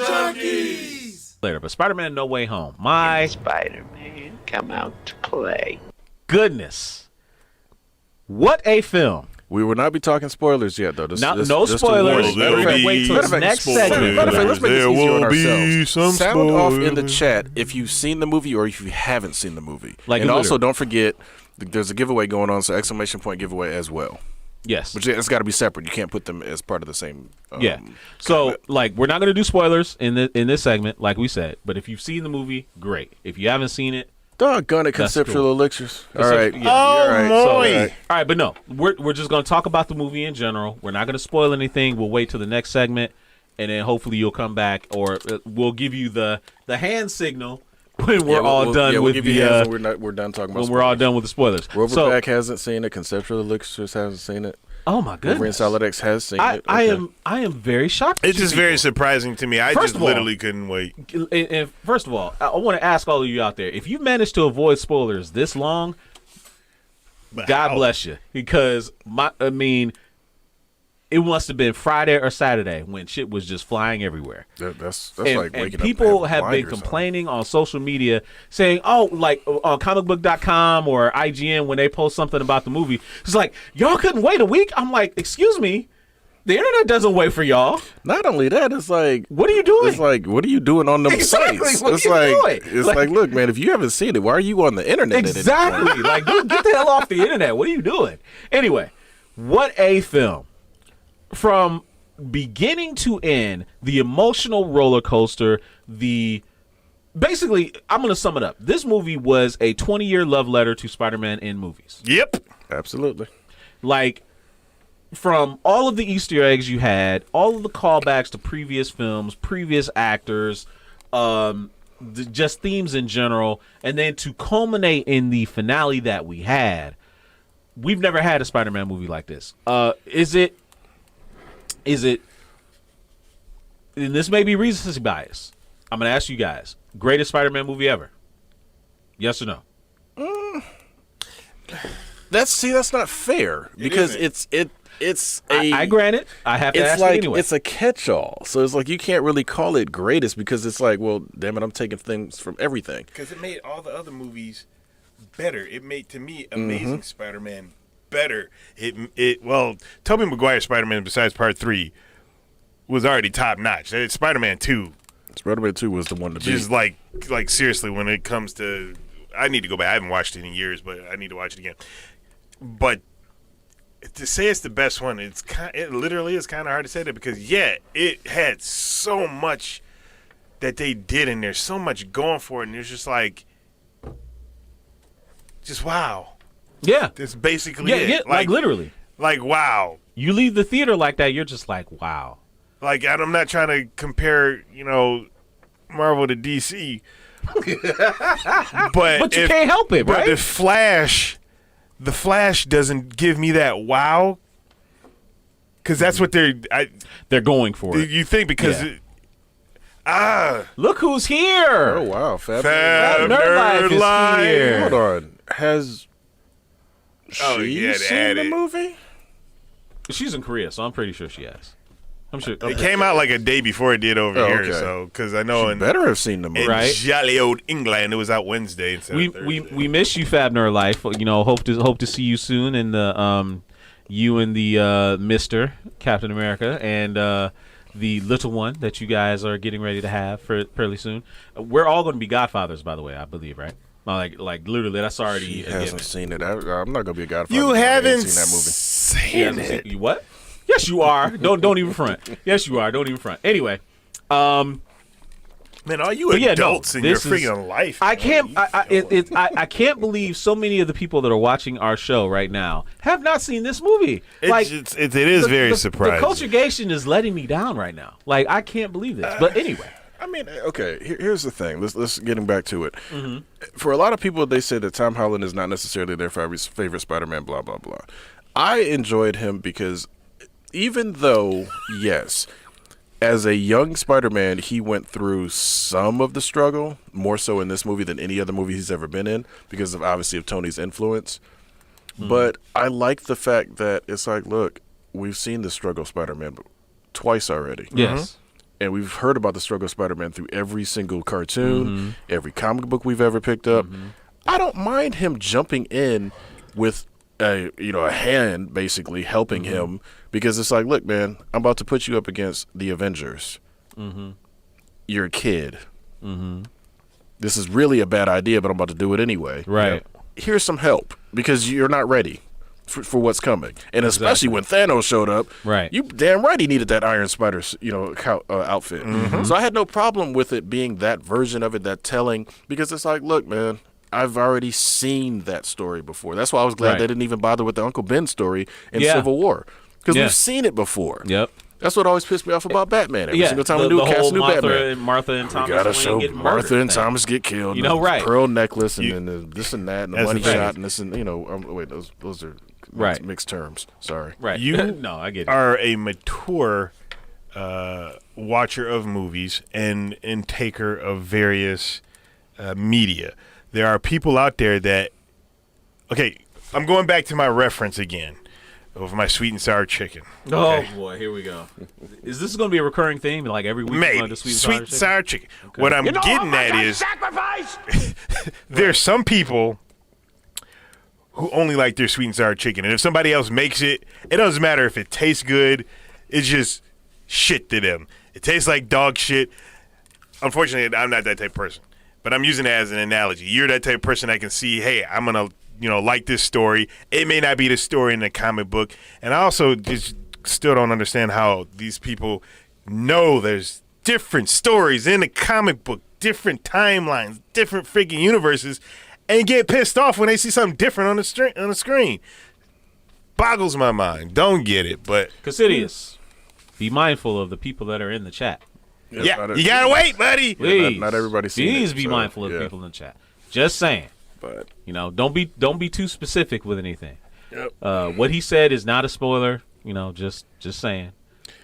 Junkies! Later, but Spider-Man No Way Home. My Spider-Man, come out to play. goodness. What a film. We will not be talking spoilers yet, though. No spoilers. There will be Wait till the some next spoilers. segment. Matter of fact, let's make this There easier on will be ourselves. some Sound off in the spoilers. chat if you've seen the movie or if you haven't seen the movie. Like, and also, literally. don't forget, there's a giveaway going on, so exclamation point giveaway as well. Yes. But it's got to be separate. You can't put them as part of the same. Yeah. So, like, we're not going to do spoilers in this segment, like we said. But if you've seen the movie, great. If you haven't seen it, doggone it, That's conceptual cool. elixirs. All right. Yeah, you're right. So, boy. all right, but no, we're just going to talk about the movie in general. We're not going to spoil anything. We'll wait till the next segment, and then hopefully you'll come back, or we'll give you the hand signal when we're all done we'll with give the. you hands when we're done talking about when we're all spoilers. done with the spoilers. Roverback hasn't seen it. Conceptual elixirs hasn't seen it. Oh my Wolverine goodness! Solid X has seen it. I Okay. am very shocked. It's just very surprising to me. I First just of all- literally couldn't wait. And first of all, I want to ask all of you out there: if you managed to avoid spoilers this long, God How? bless you, because it must have been Friday or Saturday when shit was just flying everywhere. That's And, like and waking people up. have been complaining on social media saying, oh, like on comicbook.com or IGN when they post something about the movie. It's like, y'all couldn't wait a week? I'm like, excuse me. The internet doesn't wait for y'all. Not only that, it's like, What are you doing? it's like, what are you doing on them Exactly, sites? what are It's you like, doing? it's Like- like, look, man, if you haven't seen it, why are you on the internet? at any point? Exactly. Like, dude, get the hell off the internet. What are you doing? Anyway, what a film. From beginning to end, the emotional roller coaster, basically, I'm going to sum it up. This movie was a 20-year love letter to Spider-Man in movies. Yep. Absolutely. Like, from all of the Easter eggs you had, all of the callbacks to previous films, previous actors, just themes in general, and then to culminate in the finale that we had, we've never had a Spider-Man movie like this. Is it, and this may be recency bias, I'm going to ask you guys, greatest Spider-Man movie ever? Yes or no? That's not fair because it's I grant it. I have to it's ask like it anyway. it's a catch-all. So it's like you can't really call it greatest because it's like, well, damn it, I'm taking things from everything. Because it made all the other movies better. It made, to me, Amazing Spider-Man better. Well, Tobey Maguire's Spider-Man, besides Part 3, was already top-notch. Spider-Man 2, Spider-Man 2 was the one to beat. just like seriously, when it comes to, I need to go back. I haven't watched it in years, but I need to watch it again. But to say it's the best one, it literally is kind of hard to say that because, yeah, it had so much that they did in there, so much going for it, and it's just like, just wow. yeah. That's basically Yeah, it. yeah, like literally. Like, wow. You leave the theater like that, you're just like, wow. Like, I'm not trying to compare, Marvel to DC. But you can't help it, But right? the Flash doesn't give me that wow. Because that's what they're going for it. you think because Yeah. Look who's here. Oh wow, Fab Fab Nerd Life is Life. here. Hold on, has Oh, she yeah, they seen had the it. movie? She's in Korea, so I'm pretty sure she has. I'm sure. It came out like a day before it did over Oh, here. okay. So because I know She in better have seen the movie. Right. jolly old England it was out Wednesday instead we of Thursday. we miss you, Fab Nerd Life. Hope to see you soon in the you and the Mr. Captain America and the little one that you guys are getting ready to have fairly soon. We're all going to be godfathers, by the way, I believe, right? Like literally, that's already He a given. hasn't seen it. I'm not gonna be a godfather. You if I haven't seen that movie. seen it. You what? Yes, you are. Don't even front. Yes, you are. Don't even front. Anyway, Man, all you But yeah, no, adults in your this is- freaking life. I man. can't. You I can't believe so many of the people that are watching our show right now have not seen this movie. It is very surprising. The culturegation is letting me down right now. Like, I can't believe this. But anyway, I mean, okay. Here's the thing. Let's getting back to it. Mm-hmm. For a lot of people, they say that Tom Holland is not necessarily their favorite Spider-Man. Blah blah blah. I enjoyed him because even though, yes, as a young Spider-Man, he went through some of the struggle, more so in this movie than any other movie he's ever been in, because of obviously of Tony's influence. But I like the fact that it's like, look, we've seen the struggle of Spider-Man twice already. yes. and we've heard about the struggle of Spider-Man through every single cartoon, every comic book we've ever picked up. I don't mind him jumping in with a hand basically helping him, because it's like, look, man, I'm about to put you up against the Avengers. You're a kid. This is really a bad idea, but I'm about to do it anyway. Right. Here's some help, because you're not ready for what's coming. And especially when Thanos showed up, right? You damn right he needed that Iron Spider, outfit. So I had no problem with it being that version of it, that telling, because it's like, look, man, I've already seen that story before. That's why I was glad they didn't even bother with the Uncle Ben story in Civil War, because we've seen it before. Yep. That's what always pissed me off about Batman. Every single time we do cast a new Batman, Martha and Thomas, we gotta show Martha and Thomas get killed. Right? Pearl necklace and then this and that and the money shot and this and wait, those are mixed terms. Sorry. Right. You no, I get it. Are a mature watcher of movies and taker of various media. There are people out there that, okay, I'm going back to my reference again of my sweet and sour chicken. Okay? Oh boy, here we go. Is this going to be a recurring theme? Like every week, maybe the sweet and sour chicken. Okay. What I'm getting at is, there's some people who only like their sweet and sour chicken, and if somebody else makes it, it doesn't matter if it tastes good. It's just shit to them. It tastes like dog shit. Unfortunately, I'm not that type of person, but I'm using it as an analogy. You're that type of person that can see, hey, I'm gonna like this story. It may not be the story in the comic book. And I also just still don't understand how these people know there's different stories in the comic book, different timelines, different freaking universes, and get pissed off when they see something different on the screen. Boggles my mind. Don't get it, but Cassidius, be mindful of the people that are in the chat. Yeah, you gotta wait, buddy. Please, not everybody's seen please it, be so, mindful of the people in the chat. Just saying. But don't be too specific with anything. Yep. What he said is not a spoiler. Just saying.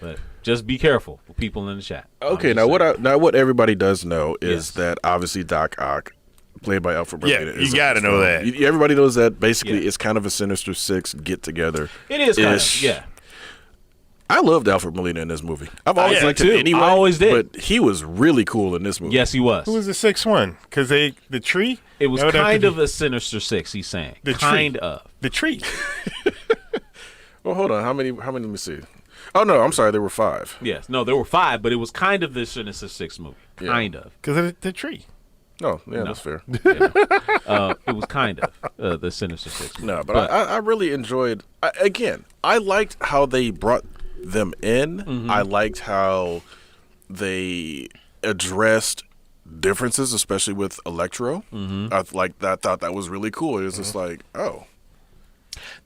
But just be careful with people in the chat. Okay, now what everybody does know is that obviously Doc Ock, played by Alfred Molina, you gotta know that. Everybody knows that basically it's kind of a Sinister Six get together. It is kind of, yeah. I loved Alfred Molina in this movie. I've always liked too. him anyway. I always did. But he was really cool in this movie. Yes, he was. Who was the sixth one? Because the tree? It was kind of a Sinister Six, he's saying. The kind tree. of. The tree. Well, hold on. How many? Let me see. Oh, no, I'm sorry. There were 5. Yes. No, there were 5, but it was kind of the Sinister Six movie. Yeah. Kind of. Because of the tree. No, that's fair. It was kind of the Sinister Six movie. No, but I really enjoyed, I liked how they brought them in. I liked how they addressed differences, especially with Electro. I thought that was really cool. It was just like, oh,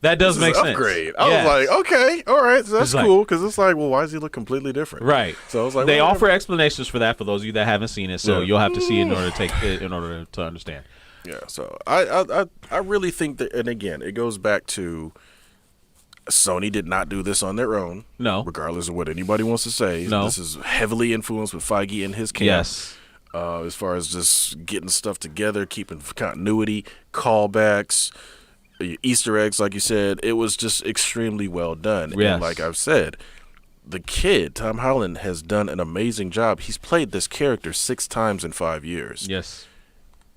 that does make sense. Upgrade. I was like, okay, all right, so that's cool, because it's like, well, why does he look completely different? Right. So I was like, they offer explanations for that for those of you that haven't seen it. So you'll have to see it in order to understand. Yeah. So I really think that, and again, it goes back to Sony did not do this on their own. No. Regardless of what anybody wants to say. No. This is heavily influenced with Feige and his camp. Yes. As far as just getting stuff together, keeping continuity, callbacks, Easter eggs, like you said, it was just extremely well done. Yes. And like I've said, the kid, Tom Holland, has done an amazing job. He's played this character 6 times in 5 years. Yes.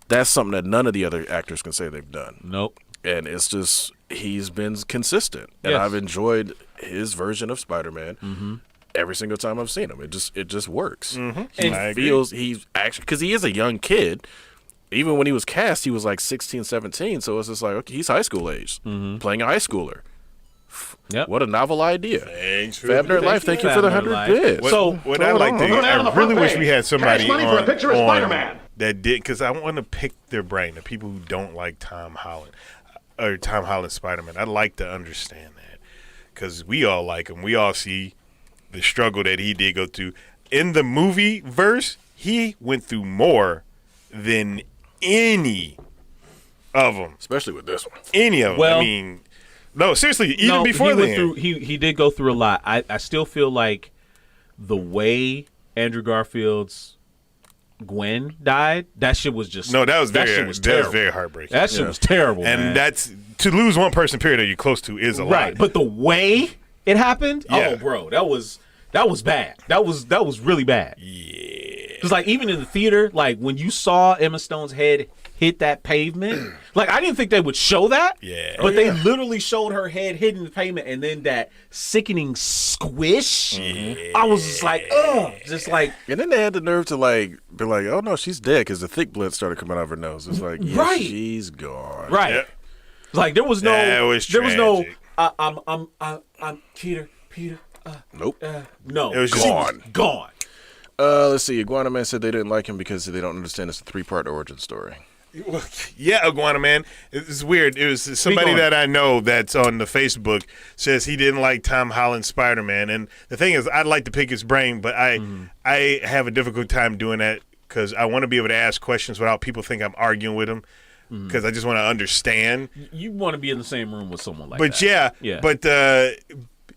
That's something that none of the other actors can say they've done. Nope. And it's just, he's been consistent. And Yes. I've enjoyed his version of Spider-Man every single time I've seen him. It just works. He feels, he's actually, because he is a young kid. Even when he was cast, he was like 16, 17. So it's just like, okay, he's high school age, playing a high schooler. Yep. What a novel idea. Thanks for Fab Nerd Life, thank you for the 100 bits. What I like to, I really wish we had somebody on that did, because I want to pick their brain, the people who don't like Tom Holland, or Tom Holland Spider-Man. I'd like to understand that, because we all like him. We all see the struggle that he did go through. In the movie verse, he went through more than any of them. Especially with this one. Any of them. Well, I mean, no, seriously, even before then. He did go through a lot. I still feel like the way Andrew Garfield's Gwen died, that shit was just that was terrible. very heartbreaking. That shit was terrible, and man. that's, to lose one person, period, that you're close to is a lot. Right, but the way it happened, Yeah. oh, bro, that was That was bad. That was really bad. Yeah. It's like even in the theater, like when you saw Emma Stone's head hit that pavement, like I didn't think they would show that. Yeah. But they literally showed her head hitting the pavement and then that sickening squish. I was just like, ugh. Just like, And then they had the nerve to like be like, "Oh no, she's dead," because the thick blood started coming out of her nose. It's like, yes, Right. she's gone. right. Yep. Like there was no That was tragic. I'm Peter. Nope. No. It was just- She was gone. Let's see. Iguana Man said they didn't like him because they don't understand it's a 3-part origin story. Yeah, Iguana Man. It's weird. It was somebody going. that I know that's on the Facebook says he didn't like Tom Holland's Spider-Man. And the thing is, I'd like to pick his brain, but I have a difficult time doing that because I want to be able to ask questions without people think I'm arguing with them because I just want to understand. You want to be in the same room with someone like But that. yeah, but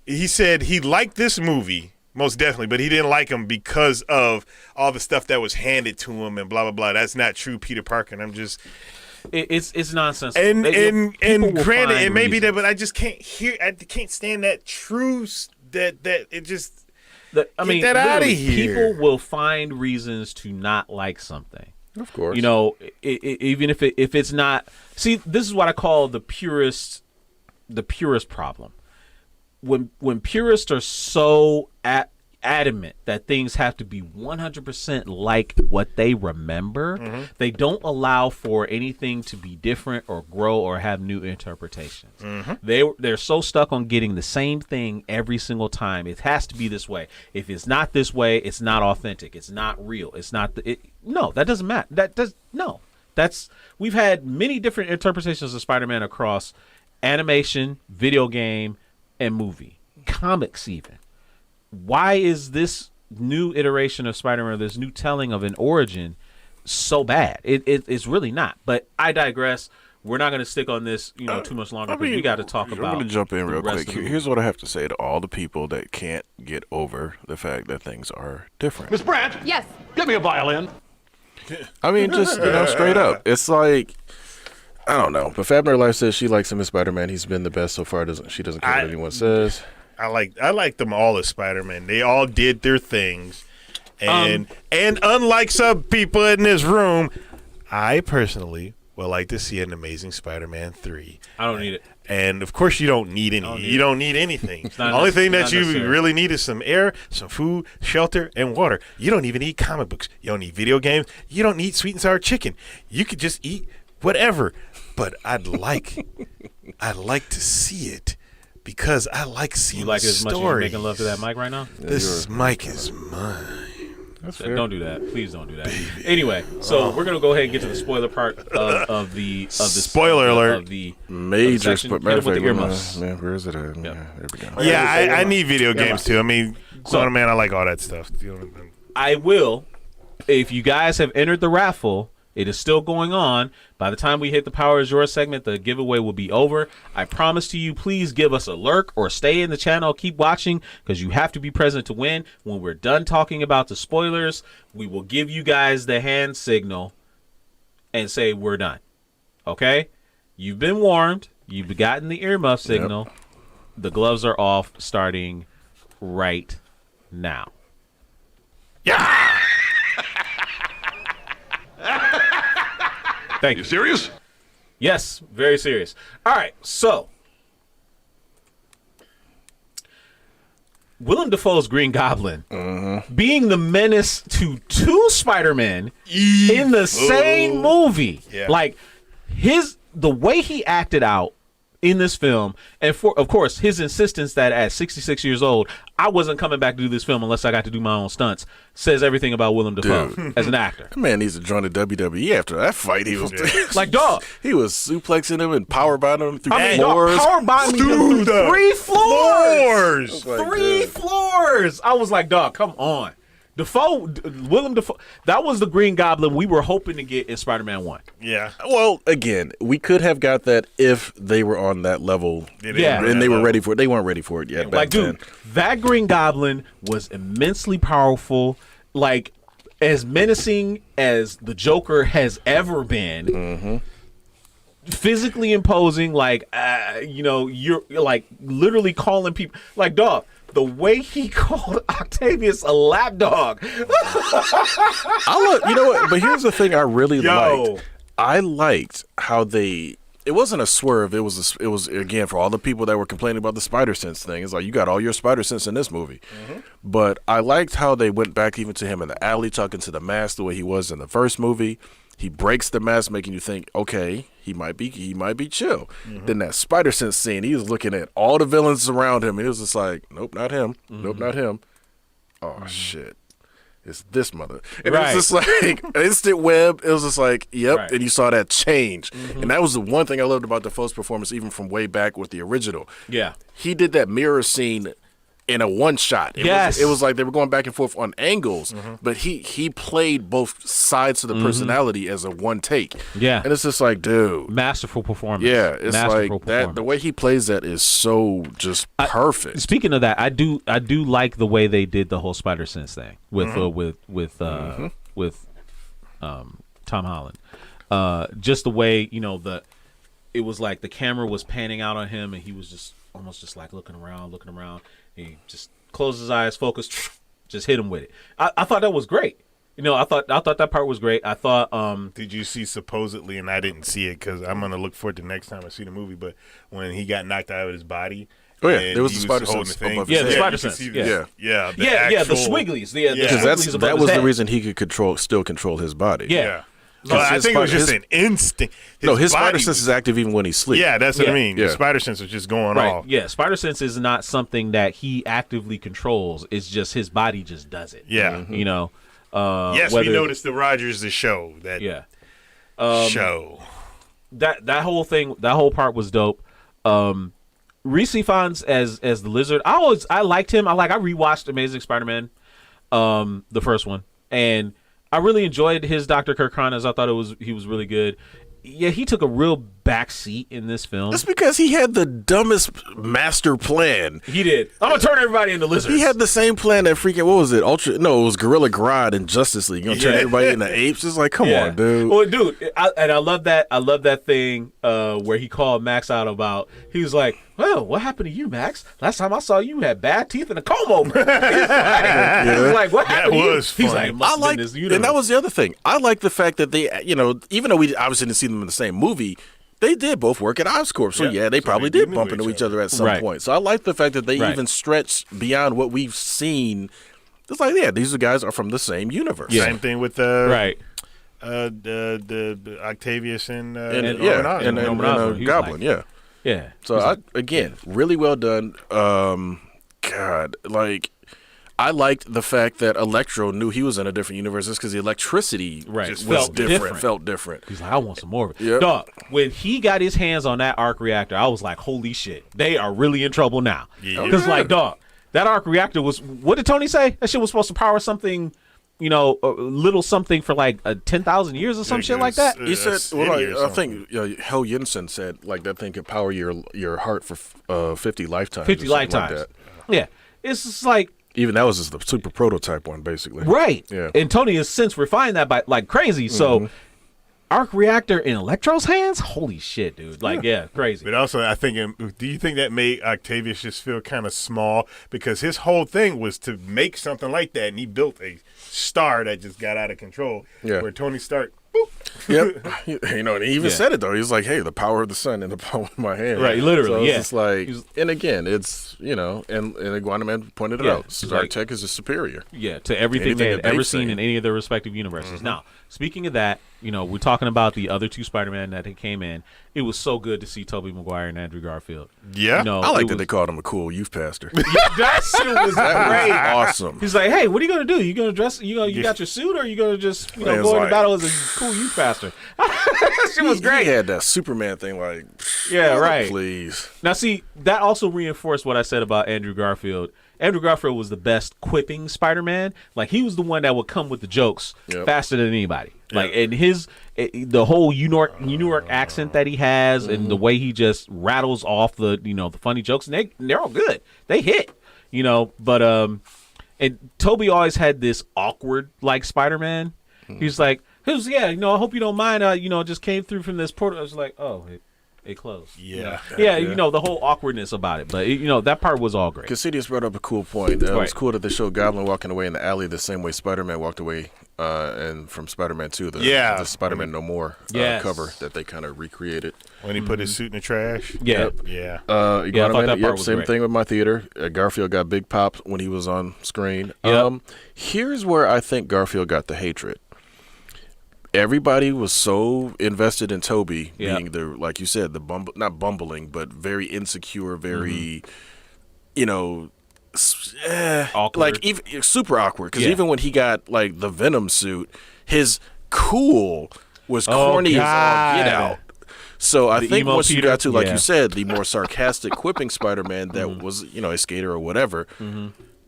he said he liked this movie most definitely, but he didn't like him because of all the stuff that was handed to him and blah blah blah. That's not true, Peter Parker. And I'm just it's nonsense. and People will granted, find it may be that, reasons. but I just can't hear. I can't stand that truth. That it just I mean, that outta literally, here. people will find reasons to not like something. Of course. You know, even if it's not. See, this is what I call the purist problem. When purists are so adamant that things have to be 100% like what they remember, they don't allow for anything to be different or grow or have new interpretations. They're so stuck on getting the same thing every single time. It has to be this way. If it's not this way, it's not authentic. It's not real. It's not no, that doesn't matter. We've had many different interpretations of Spider-Man across animation, video game, and movie, comics even. Why is this new iteration of Spider-Man, this new telling of an origin, so bad? It's really not. But I digress. We're not going to stick on this, too much longer. Because we got to talk about. I'm going to jump in real the rest quick. of the Here's what I have to say to all the people that can't get over the fact that things are different. Miss Brandt, Yes. get me a violin. I mean, just straight up. It's like, I don't know. But Fabner Life says she likes him as Spider-Man. He's been the best so far. She doesn't care what anyone says. I like them all as Spider-Man. They all did their things, and unlike some people in this room, I personally would like to see an Amazing Spider-Man 3. I don't need it. And of course, you don't need any. You don't need anything. The only thing that you necessary. really need is some air, some food, shelter, and water. You don't even need comic books. You don't need video games. You don't need sweet and sour chicken. You could just eat whatever. But I'd like to see it because I like seeing You like the it as much as you're stories. making love to that mic right now? This mic is mine. That's fair. Don't do that. Please don't do that. Anyway, so we're gonna go ahead and get to the spoiler part of the Spoiler alert. of the Major section. split. Hit Matter it of with fact, the earmuffs. man, where is it at? Yeah, there we go. Yeah, I need video games too. I mean, So- man, I like all that stuff. I will, if you guys have entered the raffle, it is still going on. By the time we hit the Power is Yours segment, the giveaway will be over. I promise to you, please give us a lurk or stay in the channel. Keep watching because you have to be present to win. When we're done talking about the spoilers, we will give you guys the hand signal and say we're done. Okay? You've been warned. You've gotten the earmuff signal. The gloves are off starting right now. Thank you. You serious? Yes, very serious. All right, so Willem Dafoe's Green Goblin being the menace to two Spider-Men in the same movie. Yeah. Like the way he acted out in this film, and of course his insistence that at 66 years old I wasn't coming back to do this film unless I got to do my own stunts, says everything about Willem Dafoe as an actor. That man needs to join the WWE after that fight. He was Like, dog, he was suplexing him and powerbomb him through I mean, floors. power bombing him through the 3 floors. floors. Three floors. I was like, dog, come on. Willem Dafoe, that was the Green Goblin we were hoping to get in Spider-Man 1. Yeah. Well, again, we could have got that if they were on that level. Yeah. And they were ready for it. They weren't ready for it yet. Like, back then. dude, that Green Goblin was immensely powerful, like as menacing as the Joker has ever been. Physically imposing, like, you're like literally calling people, like, dog, the way he called Octavius a lapdog. You know what? But here's the thing I really Yo. liked. I liked how it wasn't a swerve. It was again, for all the people that were complaining about the spider sense thing. It's like, you got all your spider sense in this movie. But I liked how they went back even to him in the alley talking to the mask the way he was in the first movie. He breaks the mask, making you think, okay, he might be chill. Then that spider sense scene, he was looking at all the villains around him, and he was just like, nope, not him. Nope, not him. Oh shit. It's this mother. And it was just like instant web. It was just like, yep. Right. And you saw that change. And that was the one thing I loved about Defoe's performance, even from way back with the original. Yeah. He did that mirror scene in a one shot. It was like they were going back and forth on angles, but he played both sides of the personality as a one take. Yeah. And it's just like, dude. Masterful performance. Yeah, it's Masterful like that. The way he plays that is so just perfect. Speaking of that, I do like the way they did the whole spider sense thing with Tom Holland. Just the way, it was like the camera was panning out on him, and he was just almost just like looking around. He just closed his eyes, focused, just hit him with it. I thought that was great. I thought that part was great. I thought. Did you see supposedly, and I didn't see it because I'm gonna look for it the next time I see the movie. But when he got knocked out of his body, Oh yeah, and there was he the spider holding sense the thing. above his Yeah, the head. spider you could sense. see Yeah. the the actual, swigglies. The Because swigglies above that his was the head. reason he could still control his body. Yeah. But I his think it was spider- just an instinct. His spider body sense was- is active even when he sleeps. Yeah, that's what I Yeah. mean. Yeah. The spider sense was just going Right. off. Yeah. Spider sense is not something that he actively controls. It's just his body just does it. Yeah. Yes, whether- we noticed the Rogers the show. That Yeah. show. That whole thing, that whole part was dope. Reese Ifans as the Lizard, I liked him. I rewatched Amazing Spider-Man, the first one, and I really enjoyed his Dr. Kirk Connors. I thought he was really good. Yeah, he took a real back seat in this film. That's because he had the dumbest master plan. He did. I'm gonna turn everybody into lizards. He had the same plan that freaking, what was it? It was Gorilla Grodd in Justice League. You gonna turn everybody into apes? It's like, come on, dude. Well, dude, I love that. I love that thing where he called Max out about. He was like, "Well, what happened to you, Max? Last time I saw you, had bad teeth and a comb over." He was like, "What happened to you?" was He's funny. like, "Must have been this universe." And that was the other thing. I like the fact that they, even though we obviously didn't see them in the same movie, they did both work at Oscorp. So Yeah. they So probably they did knew bump into each other at some Right. point. So I like the fact that they Right. even stretched beyond what we've seen. It's like, yeah, these guys are from the same universe. Yeah. Same thing with right. the Octavius and Norman Osborn. Norman Osborn. He was Goblin, like- yeah. Yeah. So again, really well done. God, I liked the fact that Electro knew he was in a different universe just because the electricity Right. just Felt was different, different. felt different. He's like, I want some more of it. Yep. Dog, when he got his hands on that arc reactor, I was like, holy shit, they are really in trouble now. Yeah. Because, dog, that arc reactor was, what did Tony say? That shit was supposed to power something, a little something for 10,000 years or some shit like that. He said, city or I something. think Hel Jensen said that thing could power your heart for 50 lifetimes. 50 or something like lifetimes. that. Yeah. It's just like, Even that was just the super prototype one, basically. right. Yeah. And Tony has since refined that by crazy. So, arc reactor in Electro's hands? Holy shit, dude. Crazy. But also, I think, do you think that made Octavius just feel kind of small? Because his whole thing was to make something like that, and he built a star that just got out of control. Yeah. Where Tony Stark, boop. Yep. And he even Yeah. said it, though. He was like, hey, the power of the sun in the palm of my hand. Right, literally, so yeah. It's like, He was- and again, it's, and Iguana Man pointed it Yeah, out. it's Stark like- Tech is just superior. Yeah, to everything Anything they had that they've ever seen seen. in any of their respective universes. Now, speaking of that, we're talking about the other two Spider-Man that came in. It was so good to see Tobey Maguire and Andrew Garfield. Yeah. I like that they called him a cool youth pastor. That shit was great. Awesome. He's like, hey, what are you gonna do? You gonna dress? You got your suit, or you gonna just Man, go it's into like- battle as a cool youth pastor? That shit was great. He had that Superman thing, Yeah, right. Please. Now, see, that also reinforced what I said about Andrew Garfield. Andrew Garfield was the best quipping Spider-Man. He was the one that would come with the jokes Yep. faster than anybody. And the whole New York accent that he has, and the way he just rattles off the the funny jokes, and they're all good. They hit, But and Toby always had this awkward Spider-Man. He's like, I hope you don't mind. Just came through from this portal. I was like, oh. It closed. Yeah. Yeah, you know, the whole awkwardness about it. But, you know, that part was all great. Cassidius brought up a cool point. It Right. was cool that they showed Goblin walking away in the alley the same way Spider-Man walked away and from Spider-Man 2, the Spider-Man No More Yes. cover that they kind of recreated. When he put his suit in the trash. Yeah. Yeah. You Yeah, I got thought him that in? part Yep, was same great. thing with my theater. Garfield got big pops when he was on screen. Yep. Here's where I think Garfield got the hatred. Everybody was so invested in Toby Yep. being the, like you said, the not bumbling, but very insecure, very, you know, Awkward. like even super awkward. Because Yeah. even when he got like the Venom suit, his cool was corny as all get God. out. So I The think emo once you Peter? got to, like Yeah. you said, the more sarcastic, quipping Spider-Man that was, you know, a skater or whatever,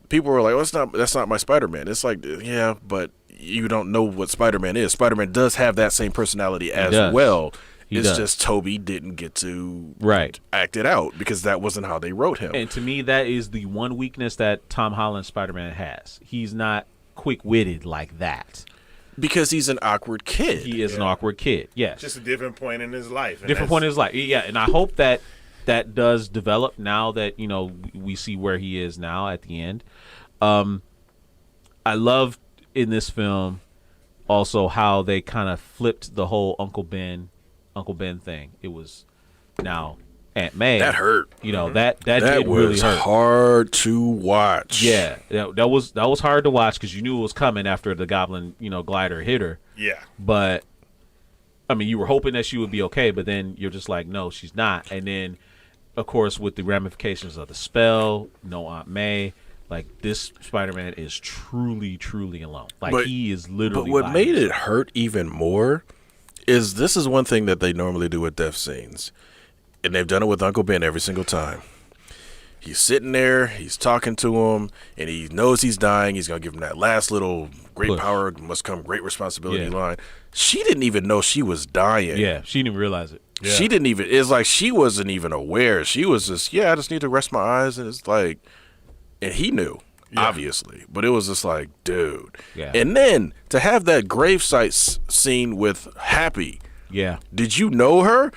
people were like, "Well, that's not my Spider-Man." It's like, yeah, but you don't know what Spider-Man is. Spider-Man does have that same personality as does. well. He It's does. just Toby didn't get to Right. act it out because that wasn't how they wrote him. And to me, that is the one weakness that Tom Holland Spider-Man has. He's not quick-witted like that. Because he's an awkward kid. He is an awkward kid. Yes. Just a different point in his life. and Different that's- point in his life. Yeah, and I hope that that does develop now that, you know, we see where he is now at the end. I love in this film also how they kind of flipped the whole Uncle Ben thing. It was now Aunt May. That hurt. You know, that That did was really hurt. hard to watch. Yeah, that was hard to watch because you knew it was coming after the Goblin, you know, glider hit her. Yeah. But I mean, you were hoping that she would be okay, but then you're just like, no, she's not. And then, of course, with the ramifications of the spell, no Aunt May, like this Spider-Man is truly, truly alone. Like But- he is literally. But what by made it himself. hurt even more is this is one thing that they normally do with death scenes. And they've done it with Uncle Ben every single time. He's sitting there, he's talking to him, and he knows he's dying. He's going to give him that last little great Push. power must come great responsibility Yeah. line. She didn't even know she was dying. Yeah, she didn't even realize it. She didn't even, it's like she wasn't even aware. She was just, I just need to rest my eyes. And it's like, and he knew, obviously. But it was just like, dude. Yeah. And then to have that gravesite scene with Happy, Yeah. did you know her?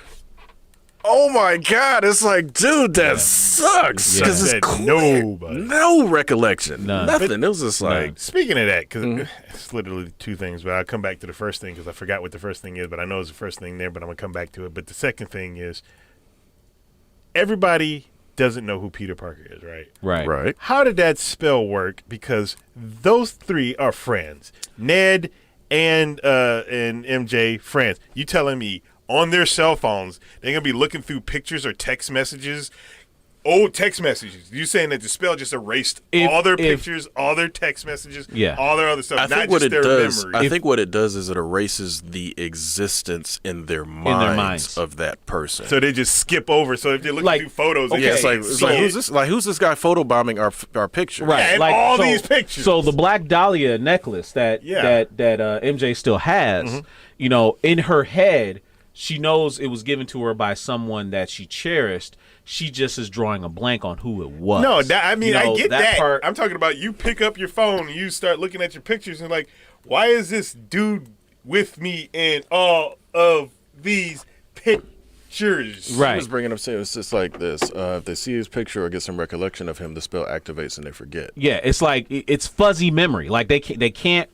Oh my God! It's like, dude, that sucks. Yeah. Because Said it's clear, nobody. no recollection, None. nothing. It was just like, Speaking of that, because it's literally two things, but I'll come back to the first thing because I forgot what the first thing is, but I know it's the first thing there, but I'm going to come back to it. But the second thing is everybody doesn't know who Peter Parker is, right? right. How did that spell work? Because those three are friends. Ned and MJ, friends. You telling me on their cell phones, they're going to be looking through pictures or text messages, old text messages. You saying that the spell just erased all their pictures, all their text messages, Yeah. all their other stuff, I not think what just it their does. memory. I think what it does is it erases the existence in their minds, of that person. So they just skip over. So if they're looking Like, through photos, okay, they yeah, it's can't like, see who's it. this? Like, who's this guy photobombing our picture? Right, and all these pictures. So the Black Dahlia necklace that MJ still has, you know, in her head, she knows it was given to her by someone that she cherished. She just is drawing a blank on who it was. No, I mean, You know, I get that. part. I'm talking about you pick up your phone, you start looking at your pictures, and like, why is this dude with me in all of these pictures? I Right. was bringing up saying it's just like this. If they see his picture or get some recollection of him, the spell activates and they forget. Yeah, it's like it's fuzzy memory. Like they can't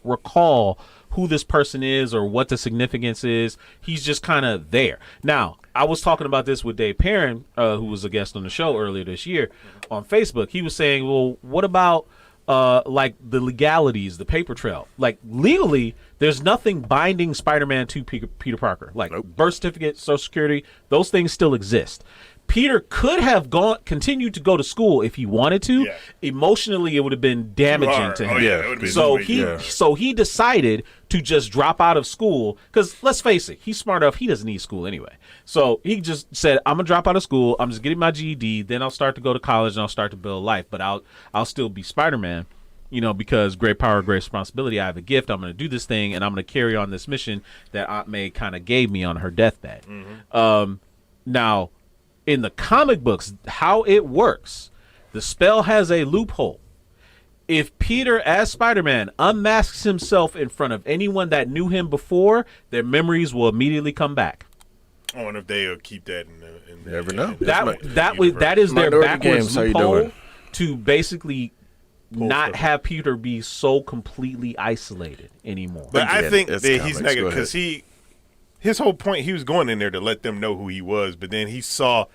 recall who this person is or what the significance is. He's just kind of there. Now, I was talking about this with Dave Perrin, who was a guest on the show earlier this year on Facebook. He was saying, well, what about like the legalities, the paper trail? Like legally, there's nothing binding Spider-Man to Peter Parker. Like birth certificate, Social Security, those things still exist. Peter could have continued to go to school if he wanted to. Yeah. Emotionally, it would have been damaging hard. to Oh, him. yeah, it would've been So too he late. so he decided to just drop out of school because let's face it, he's smart enough. He doesn't need school anyway. So he just said, "I'm gonna drop out of school. I'm just getting my GED. Then I'll start to go to college and I'll start to build life. But I'll still be Spider-Man." You know, because great power, great responsibility. I have a gift. I'm going to do this thing, and I'm going to carry on this mission that Aunt May kind of gave me on her deathbed. Now, in the comic books, how it works, the spell has a loophole. If Peter, as Spider-Man, unmasks himself in front of anyone that knew him before, their memories will immediately come back. I wonder if they'll keep that in the. Never know. That is their Minority backwards Games, how you loophole doing? to basically not stuff. have Peter be so completely isolated anymore. But I Again, think it's that he's comics. not Go because his whole point, he was going in there to let them know who he was, but then he saw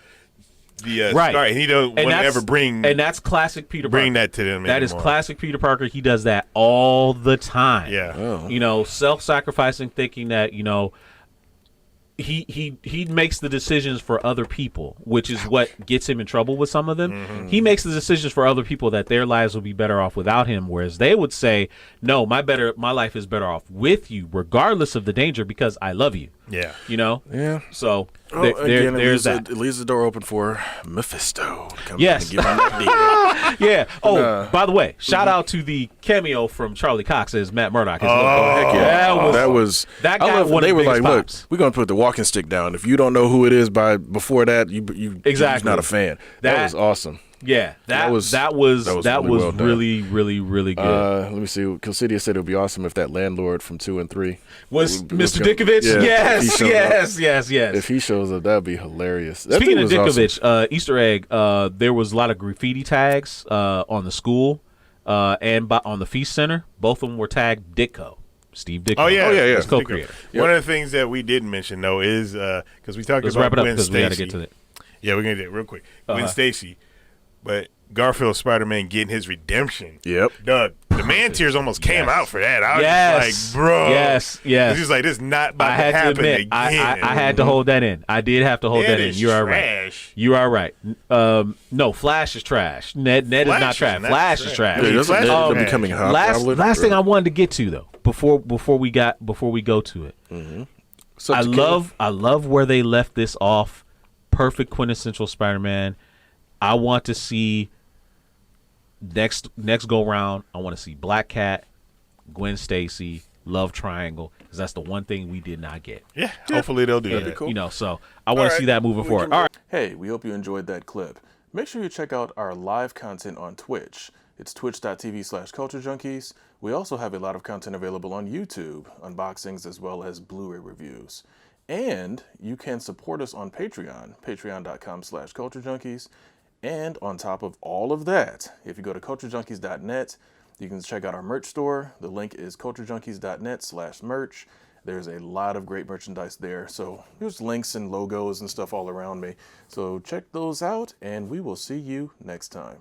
the Right. star, and he don't want to that's- ever bring and that's classic Peter Parker. that to them. That is anymore. classic Peter Parker. He does that all the time. Yeah. Oh. You know, self-sacrificing, thinking that, you know, he makes the decisions for other people, which is what gets him in trouble with some of them. Mm-hmm. He makes the decisions for other people that their lives will be better off without him, whereas they would say, no, my life is better off with you, regardless of the danger, because I love you. Yeah. You know? Yeah. So Again, there's that. It leaves the door open for Mephisto. to come Yes. in and give him that deal. Yeah. Oh, by the way, shout out to the cameo from Charlie Cox as Matt Murdock. Heck yeah. That was that guy was. one of They the were like, biggest look, pops. we're gonna put the walking stick down. If you don't know who it is by before that, you're Exactly. not a fan. That was awesome. Yeah, that was really really good. Let me see. Kilcidia said it would be awesome if that landlord from 2 and 3 Was would Mr. come- Dickovich? Yeah, if he showed up. Yes. If he shows up, that'd be hilarious. That Speaking thing of was awesome. Dickovich, Easter egg. There was a lot of graffiti tags on the school and on the Feast Center. Both of them were tagged Ditko. Steve Ditko. Oh yeah, His co-creator. One of the things that we didn't mention though is because we talked Let's about wrap it up Gwen because we got to Stacy. get to it. Yeah, we're gonna do it real quick. Gwen Stacy, but Garfield Spider-Man getting his redemption. Yep. Doug, the man tears almost came out for that. I was just like, bro. Yes. He's just like, this is not about I to had to happen admit, again. I had to hold that in. I did have to hold that in. is You are trash. right. You are right. No, Flash is trash. Ned is Flash not is trash. not Flash trash. is trash. Yeah, doesn't Flash Ned is end up trash. becoming Hobgoblin? Last thing I wanted to get to though, before we go to it. I love where they left this off. Perfect quintessential Spider-Man. I want to see next go round. I want to see Black Cat, Gwen Stacy, love triangle, because that's the one thing we did not get. Yeah, hopefully they'll do Yeah, that. cool. You know, so I want to right. see that moving forward. All right. Hey, we hope you enjoyed that clip. Make sure you check out our live content on Twitch. It's twitch.tv/culturejunkies. We also have a lot of content available on YouTube, unboxings as well as Blu-ray reviews. And you can support us on Patreon, patreon.com/culturejunkies. And on top of all of that, if you go to culturejunkies.net, you can check out our merch store. The link is culturejunkies.net/merch. There's a lot of great merchandise there. So there's links and logos and stuff all around me. So check those out, and we will see you next time.